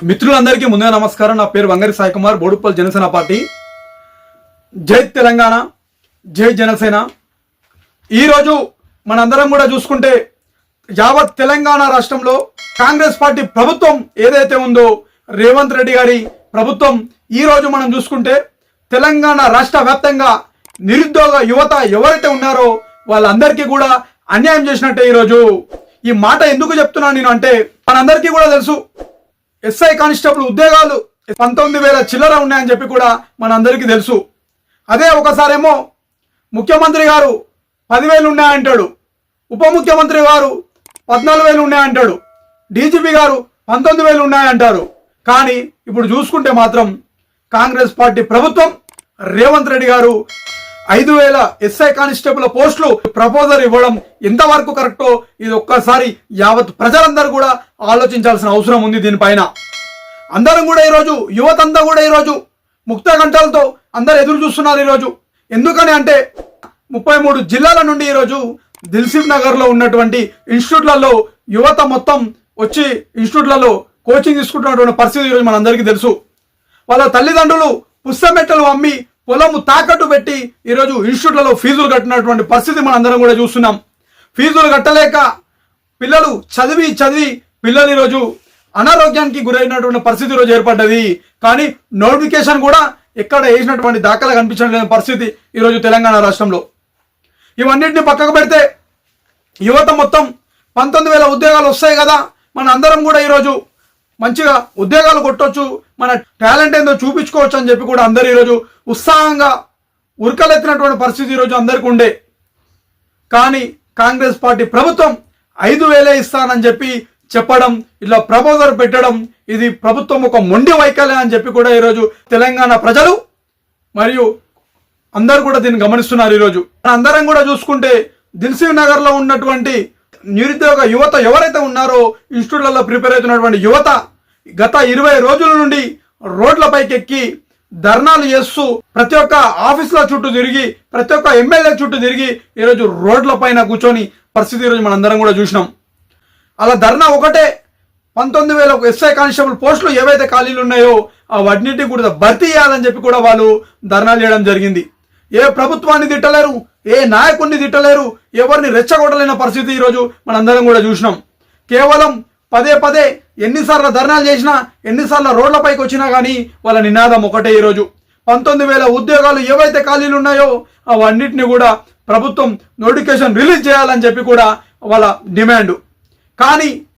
మిత్రులందరికీ ముందుగా నమస్కారం. నా పేరు వంగరి సాయి కుమార్, బోడుప్పల్ జనసేన పార్టీ. జై తెలంగాణ, జై జనసేన. ఈరోజు మనందరం కూడా చూసుకుంటే యావత్ తెలంగాణ రాష్ట్రంలో కాంగ్రెస్ పార్టీ ప్రభుత్వం ఏదైతే ఉందో, రేవంత్ రెడ్డి గారి ప్రభుత్వం, ఈరోజు మనం చూసుకుంటే తెలంగాణ రాష్ట్ర వ్యాప్తంగా నిరుద్యోగ యువత ఎవరైతే ఉన్నారో వాళ్ళందరికీ కూడా అన్యాయం చేసినట్టే. ఈరోజు ఈ మాట ఎందుకు చెప్తున్నాను నేను అంటే, మనందరికీ కూడా తెలుసు ఎస్ఐ కానిస్టేబుల్ ఉద్యోగాలు 19,000 చిల్లర ఉన్నాయని చెప్పి కూడా మనందరికీ తెలుసు. అదే ఒకసారేమో ముఖ్యమంత్రి గారు 10,000 ఉన్నాయంటాడు, ఉప ముఖ్యమంత్రి గారు 14,000 ఉన్నాయంటాడు, డీజీపీ గారు 19,000 ఉన్నాయంటారు. కానీ ఇప్పుడు చూసుకుంటే మాత్రం కాంగ్రెస్ పార్టీ ప్రభుత్వం, రేవంత్ రెడ్డి గారు 5,000 ఎస్ఐ కానిస్టేబుల్ పోస్టులు ప్రపోజల్ ఇవ్వడం ఎంతవరకు కరెక్టో ఇది ఒక్కసారి యావత్ ప్రజలందరూ కూడా ఆలోచించాల్సిన అవసరం ఉంది. దీనిపైన అందరం కూడా ఈరోజు యువతంతా కూడా ఈరోజు ముక్త కంఠాలతో అందరు ఎదురు చూస్తున్నారు. ఈరోజు ఎందుకని అంటే 33 జిల్లాల నుండి ఈరోజు దిల్సుఖ్ నగర్ లో ఉన్నటువంటి ఇన్స్టిట్యూట్లలో యువత మొత్తం వచ్చి ఇన్స్టిట్యూట్లలో కోచింగ్ తీసుకుంటున్నటువంటి పరిస్థితి ఈరోజు మనందరికీ తెలుసు. వాళ్ళ తల్లిదండ్రులు పుస్తమెట్టలు అమ్మి పొలము తాకట్టు పెట్టి ఈరోజు ఇన్స్టిట్యూట్లలో ఫీజులు కట్టినటువంటి పరిస్థితి మనందరం కూడా చూస్తున్నాం. ఫీజులు కట్టలేక పిల్లలు చదివి పిల్లలు ఈరోజు అనారోగ్యానికి గురైనటువంటి పరిస్థితి ఈరోజు ఏర్పడ్డది. కానీ నోటిఫికేషన్ కూడా ఎక్కడ వేసినటువంటి దాఖలా కనిపించడం లేని పరిస్థితి ఈరోజు తెలంగాణ రాష్ట్రంలో. ఇవన్నింటినీ పక్కకు పెడితే యువత మొత్తం 19,000 ఉద్యోగాలు వస్తాయి కదా, మన అందరం కూడా ఈరోజు మంచిగా ఉద్యోగాలు కొట్టొచ్చు, మన టాలెంట్ ఏందో చూపించుకోవచ్చు అని చెప్పి కూడా అందరూ ఈరోజు ఉత్సాహంగా ఉరకలెత్తినటువంటి పరిస్థితి ఈరోజు అందరికీ ఉండే. కానీ కాంగ్రెస్ పార్టీ ప్రభుత్వం 5,000 ఇస్తానని చెప్పి చెప్పడం, ఇలా ప్రపోజల్ పెట్టడం, ఇది ప్రభుత్వం ఒక మొండి వైఖరి అని చెప్పి కూడా ఈరోజు తెలంగాణ ప్రజలు మరియు అందరూ కూడా దీన్ని గమనిస్తున్నారు. ఈరోజు అందరం కూడా చూసుకుంటే దిల్సుఖ్ నగర్ లో ఉన్నటువంటి నిరుద్యోగ యువత ఎవరైతే ఉన్నారో, ఇన్స్టిట్యూట్లలో ప్రిపేర్ అవుతున్నటువంటి యువత గత 20 రోజుల నుండి రోడ్లపైకి ఎక్కి ధర్నాలు చేస్తూ ప్రతి ఒక్క ఆఫీసుల చుట్టూ తిరిగి, ప్రతి ఒక్క ఎమ్మెల్యే చుట్టూ తిరిగి ఈరోజు రోడ్ల పైన కూర్చొని పరిస్థితి ఈరోజు మనందరం కూడా చూసినాం. అలా ధర్నా ఒకటే 19,000 ఎస్ఐ కానిస్టేబుల్ పోస్టులు ఏవైతే ఖాళీలు ఉన్నాయో వాటిని కూడా భర్తీ చేయాలని చెప్పి కూడా వాళ్ళు ధర్నాలు చేయడం జరిగింది. ఏ ప్రభుత్వాన్ని తిట్టలేరు, ఏ నాయకుడిని తిట్టలేరు, ఎవరిని రెచ్చగొట్టలేని పరిస్థితి ఈరోజు మనందరం కూడా చూసినాం. కేవలం పదే ఎన్నిసార్లు ధర్నాలు చేసినా, ఎన్నిసార్లు రోడ్లపైకి వచ్చినా కానీ వాళ్ళ నినాదం ఒకటే. ఈరోజు 19,000 ఉద్యోగాలు ఏవైతే ఖాళీలు ఉన్నాయో అవన్నిటిని కూడా ప్రభుత్వం నోటిఫికేషన్ రిలీజ్ చేయాలని చెప్పి కూడా వాళ్ళ డిమాండ్. కానీ